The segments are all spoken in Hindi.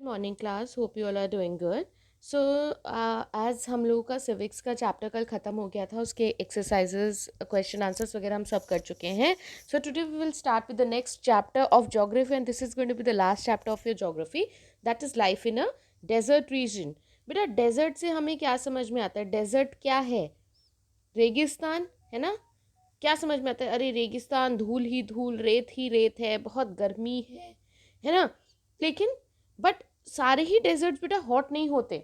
Morning class, hope you all are doing good. So आज हम लोगों का सिविक्स का चैप्टर कल ख़त्म हो गया था, उसके एक्सरसाइजेस क्वेश्चन आंसर्स वगैरह हम सब कर चुके हैं। So today we will start with the next chapter of geography and this is going to be the last chapter of your geography, that is life in a desert region. बेटा डेजर्ट से हमें क्या समझ में आता है? डेजर्ट क्या है? रेगिस्तान है ना। क्या समझ में आता है? अरे रेगिस्तान, धूल ही धूल, रेत ही रेत है, बहुत गर्मी है ना। लेकिन बट सारे ही डेजर्ट बेटा हॉट नहीं होते,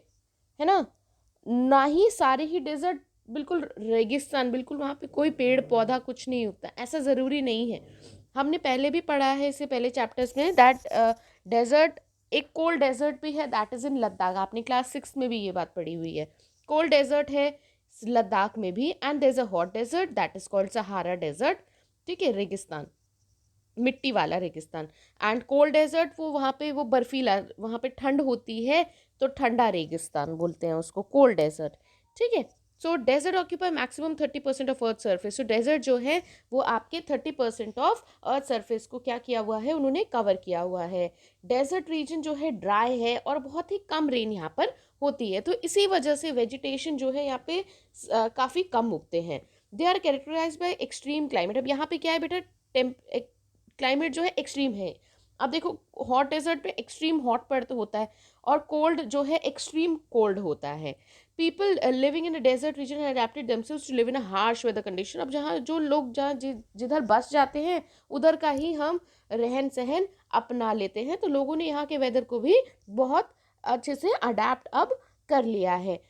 है ना। ना ही सारे ही डेजर्ट बिल्कुल रेगिस्तान, बिल्कुल वहाँ पे कोई पेड़ पौधा कुछ नहीं उगता, ऐसा ज़रूरी नहीं है। हमने पहले भी पढ़ा है इससे पहले चैप्टर्स में दैट डेजर्ट, एक कोल्ड डेजर्ट भी है, दैट इज़ इन लद्दाख। आपने क्लास 6 में भी ये बात पढ़ी हुई है। कोल्ड डेजर्ट है लद्दाख में भी, and there is a hot desert that is called Sahara desert. ठीक है, रेगिस्तान, मिट्टी वाला रेगिस्तान। एंड कोल्ड डेजर्ट वो वहाँ पे वो बर्फीला, वहाँ पे ठंड होती है तो ठंडा रेगिस्तान बोलते हैं उसको, कोल्ड डेजर्ट। ठीक है। So desert occupy maximum 30% of earth surface. So desert जो है वो आपके 30% ऑफ अर्थ सर्फेस को क्या किया हुआ है, उन्होंने कवर किया हुआ है। डेजर्ट रीजन जो है ड्राई है और बहुत ही कम रेन यहाँ पर होती है, तो इसी वजह से वेजिटेशन जो है यहाँ पे काफ़ी कम उगते हैं। They are characterize by extreme climate. अब यहाँ पे क्या है बेटा, क्लाइमेट जो है एक्सट्रीम है। अब देखो, हॉट डेजर्ट पे एक्सट्रीम हॉट पर तो होता है, और कोल्ड जो है एक्सट्रीम कोल्ड होता है। People living in a desert region adapted themselves to live in a harsh weather condition. अब जहाँ जो लोग जहाँ जिधर बस जाते हैं उधर का ही हम रहन सहन अपना लेते हैं, तो लोगों ने यहाँ के वेदर को भी बहुत अच्छे से अडेप्ट अब कर लिया है।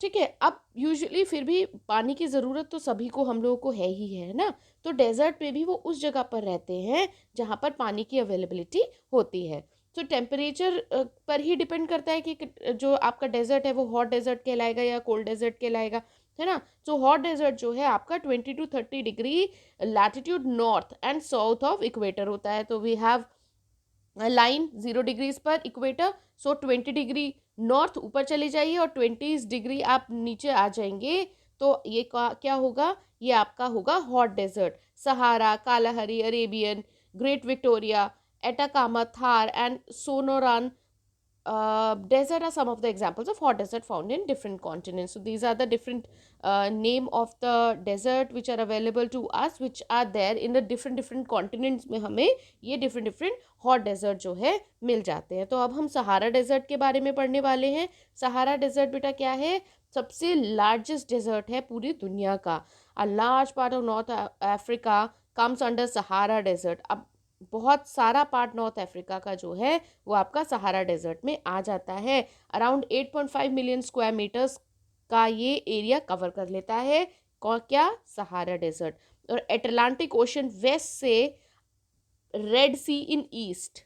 ठीक है। अब यूजुअली फिर भी पानी की ज़रूरत तो सभी को, हम लोगों को है ना। तो डेजर्ट पे भी वो उस जगह पर रहते हैं जहाँ पर पानी की अवेलेबिलिटी होती है। तो टेम्परेचर पर ही डिपेंड करता है कि जो आपका डेजर्ट है वो हॉट डेजर्ट कहलाएगा या कोल्ड डेजर्ट कहलाएगा, है ना। तो हॉट डेजर्ट जो है आपका 20 to 30 degree latitude north and south of equator होता है। तो वी हैव लाइन 0 डिग्रीज पर इक्वेटर। सो 20 डिग्री नॉर्थ ऊपर चले जाइए और 20 डिग्री आप नीचे आ जाएंगे, तो ये क्या होगा, ये आपका होगा hot desert. Sahara, Kalahari, Arabian, Great Victoria, Atacama, Thar and Sonoran desert are some of the examples of hot desert found in different continents. So these are the different name of the desert which are available to us, which are there in the different continents में हमें ये different hot desert जो है मिल जाते हैं। तो अब हम सहारा डेजर्ट के बारे में पढ़ने वाले हैं। सहारा डेजर्ट बेटा क्या है? सबसे लार्जेस्ट डेजर्ट है पूरी दुनिया का। A large part of North Africa comes under Sahara desert. अब बहुत सारा पार्ट नॉर्थ अफ्रीका का जो है वो आपका सहारा डेजर्ट में आ जाता है। अराउंड 8.5 मिलियन स्क्वायर मीटर्स का ये एरिया कवर कर लेता है। क्या? Sahara desert. और अटलांटिक ओशन वेस्ट से रेड सी इन ईस्ट,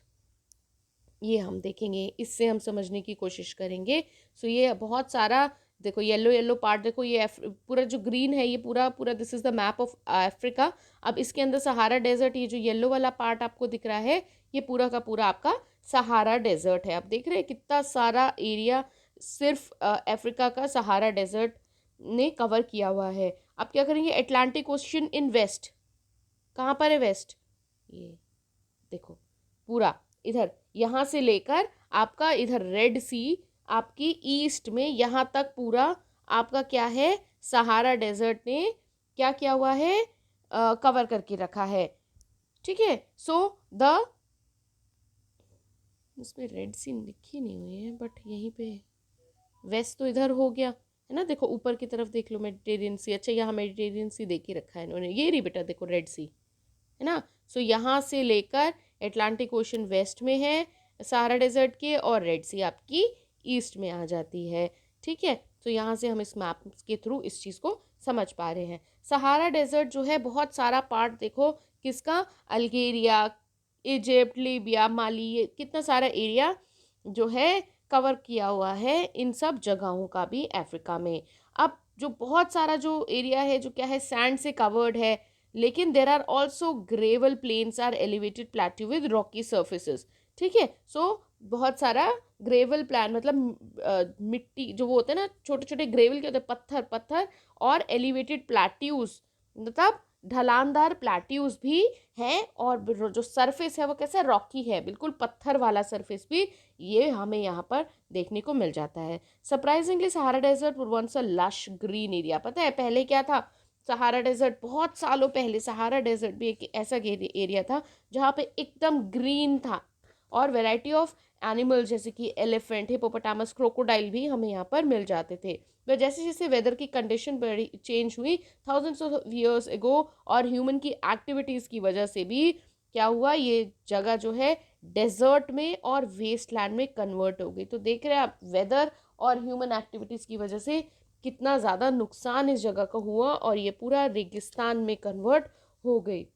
ये हम देखेंगे, इससे हम समझने की कोशिश करेंगे। सो ये बहुत सारा देखो, येलो येलो पार्ट देखो, ये पूरा जो ग्रीन है ये पूरा पूरा this is the map of Africa. अब इसके अंदर सहारा डेजर्ट, ये जो येलो वाला पार्ट आपको दिख रहा है ये पूरा का पूरा आपका सहारा डेजर्ट है। आप देख रहे हैं कितना सारा एरिया सिर्फ अफ्रीका का सहारा डेजर्ट ने कवर किया हुआ है। अब क्या करेंगे, अटलांटिक ओशन इन वेस्ट, कहाँ पर है वेस्ट? ये देखो पूरा इधर, यहाँ से लेकर आपका इधर रेड सी आपकी ईस्ट में यहाँ तक पूरा आपका क्या है, सहारा डेजर्ट ने क्या किया हुआ है, कवर करके रखा है। ठीक है। सो द, इसमें रेड सी लिखी नहीं हुई है बट यहीं पे वेस्ट तो इधर हो गया है ना। देखो ऊपर की तरफ देख लो, मेडिटेरियन सी। अच्छा, यहाँ मेडिटेरियन सी देख ही रखा है इन्होंने, ये रही बेटा देखो रेड सी, है ना। सो यहाँ से लेकर अटलांटिक ओशन वेस्ट में है सहारा डेजर्ट के, और रेड सी आपकी ईस्ट में आ जाती है। ठीक है। तो यहाँ से हम इस मैप के थ्रू इस चीज़ को समझ पा रहे हैं। सहारा डेजर्ट जो है बहुत सारा पार्ट देखो किसका, अल्जीरिया, इजिप्ट, लीबिया, माली, ये कितना सारा एरिया जो है कवर किया हुआ है इन सब जगहों का भी अफ्रीका में। अब जो बहुत सारा जो एरिया है जो क्या है, सैंड से कवर्ड है, लेकिन there are also gravel plains or elevated plateau with rocky surfaces. ठीक है। सो बहुत सारा ग्रेवल प्लान मतलब मिट्टी जो वो होते हैं ना, छोटे छोटे ग्रेवल के होते हैं, पत्थर पत्थर, और एलिवेटेड प्लेट्यूज मतलब ढलानदार प्लेट्यूज भी हैं, और जो सरफेस है वो कैसा रॉकी है, बिल्कुल पत्थर वाला सरफेस भी ये हमें यहाँ पर देखने को मिल जाता है। Surprisingly Sahara desert once a lush green area. पता है पहले क्या था, सहारा डेजर्ट बहुत सालों पहले सहारा डेजर्ट भी एक ऐसा एरिया था जहाँ पे एकदम ग्रीन था, और वैरायटी ऑफ एनिमल्स जैसे कि एलिफेंट, हिपोपोटामस, क्रोकोडाइल भी हमें यहाँ पर मिल जाते थे। वह जैसे जैसे वेदर की कंडीशन बड़ी चेंज हुई थाउजेंड्स ऑफ ईयर्स एगो, और ह्यूमन की एक्टिविटीज़ की वजह से भी क्या हुआ, ये जगह जो है डेजर्ट में और वेस्टलैंड में कन्वर्ट हो गई। तो देख रहे हैं आप वेदर और ह्यूमन एक्टिविटीज़ की वजह से कितना ज़्यादा नुकसान इस जगह का हुआ, और ये पूरा रेगिस्तान में कन्वर्ट हो गई।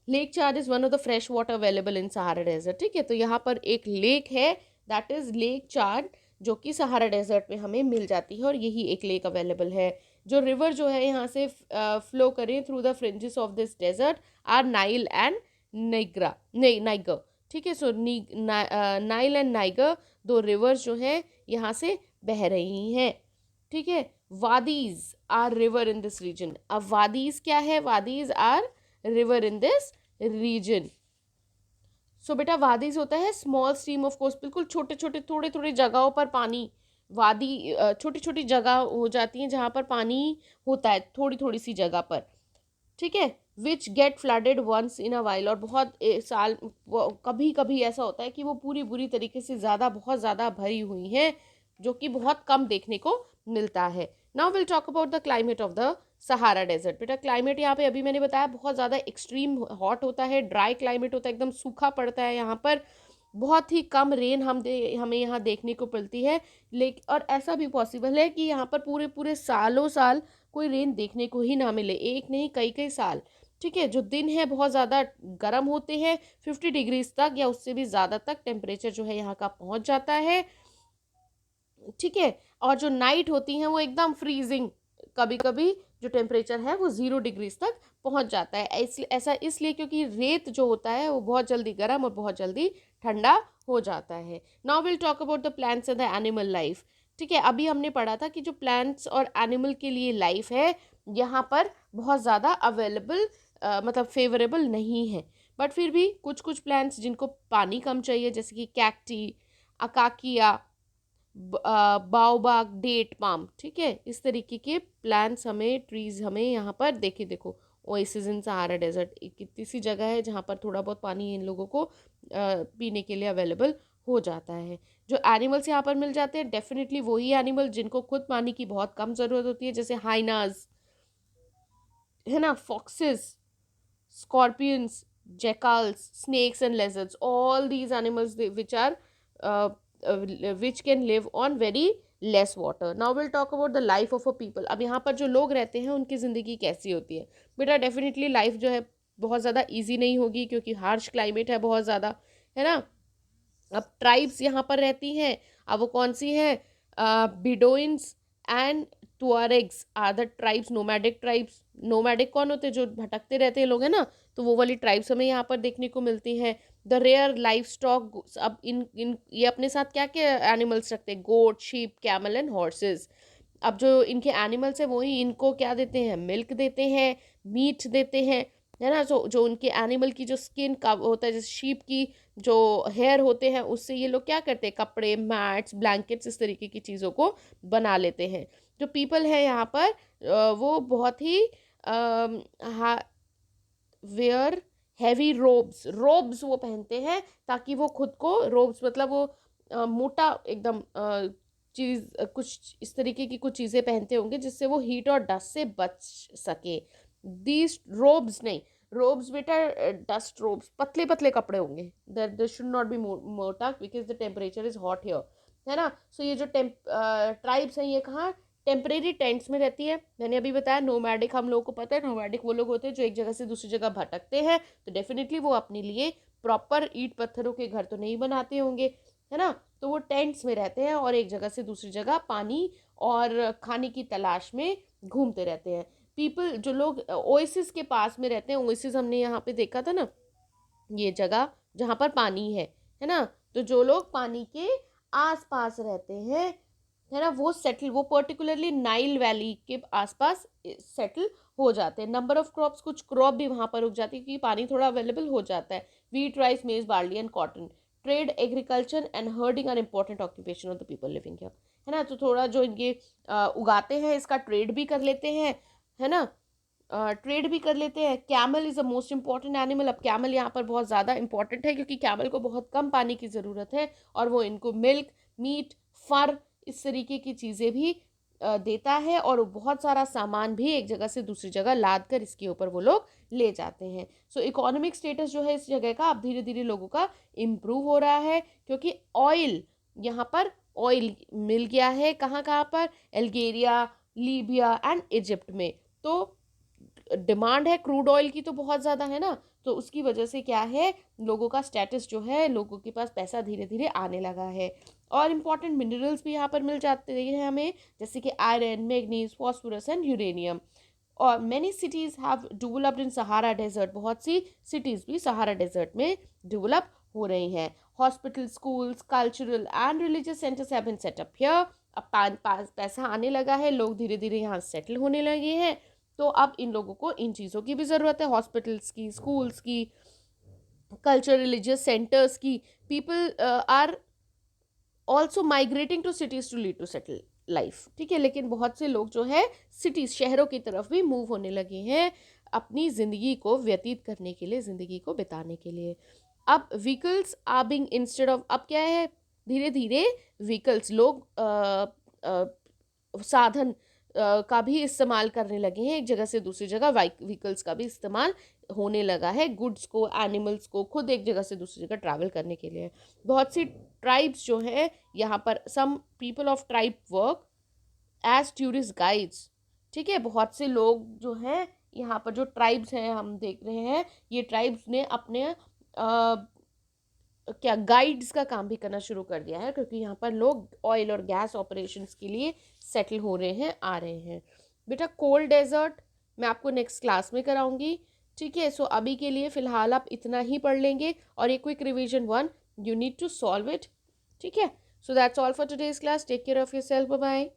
Lake Chad is one of the fresh water available in Sahara desert. ठीक है, तो यहाँ पर एक लेक है, दैट इज़ लेक चार्ड, जो कि सहारा डेजर्ट में हमें मिल जाती है, और यही एक लेक अवेलेबल है। जो रिवर जो है यहाँ से फ्लो करें through the fringes of this desert are Nile and Niger. ठीक है, सो नाइल एंड नाइगर दो रिवर्स जो हैं यहाँ से बह रही हैं। ठीक है, wadis are river in this region. अब वादीज क्या है, wadis are river in this region. So बेटा वादीज होता है स्मॉल स्ट्रीम ऑफ कोर्स, बिल्कुल छोटे छोटे थोड़े थोड़े जगहों पर पानी, वादी छोटी छोटी जगह हो जाती हैं जहाँ पर पानी होता है थोड़ी थोड़ी सी जगह पर। ठीक है, which get flooded once in a while, और बहुत साल कभी कभी ऐसा होता है कि वो पूरी बुरी तरीके से ज़्यादा बहुत ज़्यादा भरी हुई हैं, जो कि बहुत कम देखने को मिलता है। Now will talk about the climate of the Sahara desert. बेटा क्लाइमेट यहाँ पे अभी मैंने बताया बहुत ज़्यादा एक्सट्रीम हॉट होता है, ड्राई क्लाइमेट होता है, एकदम सूखा पड़ता है यहाँ पर, बहुत ही कम रेन हमें यहाँ देखने को मिलती है। लेकिन और ऐसा भी पॉसिबल है कि यहाँ पर पूरे पूरे सालों साल कोई रेन देखने को ही ना मिले, एक नहीं कई कई साल। ठीक है, जो दिन है बहुत ज़्यादा गर्म होते हैं, 50 डिग्रीज तक या उससे भी ज़्यादा तक टेम्परेचर जो है यहाँ का पहुँच जाता है। ठीक है, और जो नाइट होती हैं वो एकदम फ्रीजिंग, कभी कभी जो टेम्परेचर है वो 0 डिग्रीज तक पहुंच जाता है। ऐसा इसलिए क्योंकि रेत जो होता है वो बहुत जल्दी गर्म और बहुत जल्दी ठंडा हो जाता है। Now will talk about the plants and the animal life. ठीक है, अभी हमने पढ़ा था कि जो प्लांट्स और एनिमल के लिए लाइफ है यहाँ पर बहुत ज़्यादा अवेलेबल, मतलब फेवरेबल नहीं है, बट फिर भी कुछ कुछ प्लांट्स जिनको पानी कम चाहिए, जैसे कि कैक्टी, अकाकिया, बाओबाग, डेट पाम। ठीक है, इस तरीके के प्लांट्स हमें, ट्रीज हमें यहाँ पर देखो ओएसिस इन सहारा डेजर्ट, कितनी सी जगह है जहाँ पर थोड़ा बहुत पानी इन लोगों को पीने के लिए अवेलेबल हो जाता है। जो एनिमल्स यहाँ पर मिल जाते हैं डेफिनेटली वही एनिमल जिनको खुद पानी की बहुत कम ज़रूरत होती है, जैसे हाइनास है ना, foxes, scorpions, jackals, snakes and lizards, all these animals which are uh, which can live on very less water. Now we'll talk about the life of a people. अब यहाँ पर जो लोग रहते हैं उनकी ज़िंदगी कैसी होती है। बेटा डेफिनेटली लाइफ जो है बहुत ज़्यादा इजी नहीं होगी, क्योंकि हार्श क्लाइमेट है बहुत ज़्यादा, है ना। अब ट्राइब्स यहाँ पर रहती हैं, अब वो कौन सी हैं, Bedouins and Tuaregs are the tribes, nomadic tribes. Nomadic कौन होते हैं, जो भटकते रहते हैं लोग, है ना, तो वो वाली ट्राइब्स हमें यहाँ पर देखने को मिलती हैं। द रेयर लाइफ स्टॉक, अब इन इन ये अपने साथ क्या क्या एनिमल्स रखते हैं, गोट, शीप, कैमल एंड हॉर्सेस। अब जो इनके एनिमल्स हैं वही इनको क्या देते हैं, मिल्क देते हैं, मीट देते हैं, है ना। जो उनके एनिमल की जो स्किन का होता है, जैसे शीप की जो हेयर होते हैं उससे ये लोग क्या करते हैं, कपड़े, मैट्स, ब्लैंकेट्स, इस तरीके की चीज़ों को बना लेते हैं। जो पीपल है यहाँ पर वो बहुत ही वेयर हैवी रोब्स, रोब्स वो पहनते हैं ताकि वो खुद को, रोब्स मतलब वो मोटा एकदम चीज़, कुछ इस तरीके की कुछ चीज़ें पहनते होंगे जिससे वो हीट और डस्ट से बच सके। दीज रोब्स नहीं, रोब्स बेटा डस्ट रोब्स, पतले पतले कपड़े होंगे, दे शुड नॉट बी मोटा because the temperature is hot here, है ना। सो ये जो ट्राइब्स हैं ये कहाँ, टेम्परेरी टेंट्स में रहती है। मैंने अभी बताया नोमैडिक, हम लोगों को पता है नोमैडिक वो लोग होते हैं जो एक जगह से दूसरी जगह भटकते हैं, तो डेफिनेटली वो अपने लिए प्रॉपर ईंट पत्थरों के घर तो नहीं बनाते होंगे, है ना। तो वो टेंट्स में रहते हैं और एक जगह से दूसरी जगह पानी और खाने की तलाश में घूमते रहते हैं। पीपल, जो लोग ओएसिस के पास में रहते हैं, ओएसिस हमने यहाँ पे देखा था ना, ये जगह जहाँ पर पानी है ना, तो जो लोग पानी के आस पास रहते हैं है ना, वो सेटल, वो पर्टिकुलरली नाइल वैली के आसपास सेटल हो जाते हैं। नंबर ऑफ क्रॉप्स, कुछ क्रॉप भी वहाँ पर उग जाती है क्योंकि पानी थोड़ा अवेलेबल हो जाता है। Wheat, rice, maize, barley and cotton. Trade, agriculture and herding are important occupation of the people living here. है ना, तो थोड़ा जो इनके उगाते हैं इसका ट्रेड भी कर लेते हैं, है ना, ट्रेड भी कर लेते हैं। Camel is a most important animal. अब कैमल यहाँ पर बहुत ज़्यादा इंपॉर्टेंट है क्योंकि कैमल को बहुत कम पानी की ज़रूरत है और वो इनको मिल्क, मीट, फर, इस तरीके की चीज़ें भी देता है और बहुत सारा सामान भी एक जगह से दूसरी जगह लाद कर इसके ऊपर वो लोग ले जाते हैं। सो इकोनॉमिक स्टेटस जो है इस जगह का अब धीरे धीरे लोगों का इम्प्रूव हो रहा है क्योंकि ऑयल, यहाँ पर ऑयल मिल गया है। कहाँ कहाँ पर? अल्जीरिया, लीबिया एंड इजिप्ट में। तो डिमांड है क्रूड ऑयल की तो बहुत ज़्यादा, है ना, तो उसकी वजह से क्या है, लोगों का स्टेटस जो है, लोगों के पास पैसा धीरे धीरे आने लगा है। और इम्पॉर्टेंट मिनरल्स भी यहाँ पर मिल जाते हैं हमें, जैसे कि iron, manganese, phosphorus and uranium. और many cities have developed in Sahara desert. बहुत सी सिटीज़ भी सहारा डेजर्ट में डेवलप हो रही हैं। Hospital, schools, cultural and religious centres have been set up here. अब पैसा आने लगा है, लोग धीरे धीरे यहाँ सेटल होने लगे हैं, तो अब इन लोगों को इन चीज़ों की भी ज़रूरत है, हॉस्पिटल्स की, स्कूल्स की, कल्चर, रिलीजियस सेंटर्स की। People are also migrating to cities to lead to settle life. ठीक है, लेकिन बहुत से लोग जो है सिटीज़, शहरों की तरफ भी मूव होने लगे हैं अपनी ज़िंदगी को व्यतीत करने के लिए, ज़िंदगी को बिताने के लिए। अब vehicles are being instead of, अब क्या है, धीरे धीरे व्हीकल्स, लोग साधन का भी इस्तेमाल करने लगे हैं, एक जगह से दूसरी जगह व्हीकल्स का भी इस्तेमाल होने लगा है, गुड्स को, एनिमल्स को खुद एक जगह से दूसरी जगह ट्रैवल करने के लिए। बहुत सी ट्राइब्स जो है यहाँ पर, some people of tribe work as tourist guides. ठीक है, बहुत से लोग जो हैं यहाँ पर, जो ट्राइब्स हैं हम देख रहे हैं, ये ट्राइब्स ने अपने क्या गाइड्स का काम भी करना शुरू कर दिया है क्योंकि यहाँ पर लोग ऑयल और गैस ऑपरेशंस के लिए सेटल हो रहे हैं, आ रहे हैं। बेटा कोल्ड डेजर्ट मैं आपको नेक्स्ट क्लास में कराऊंगी। ठीक है, सो अभी के लिए फ़िलहाल आप इतना ही पढ़ लेंगे और एक quick revision 1, you need to solve it. ठीक है, so that's all for today's class. Take care of yourself, bye bye.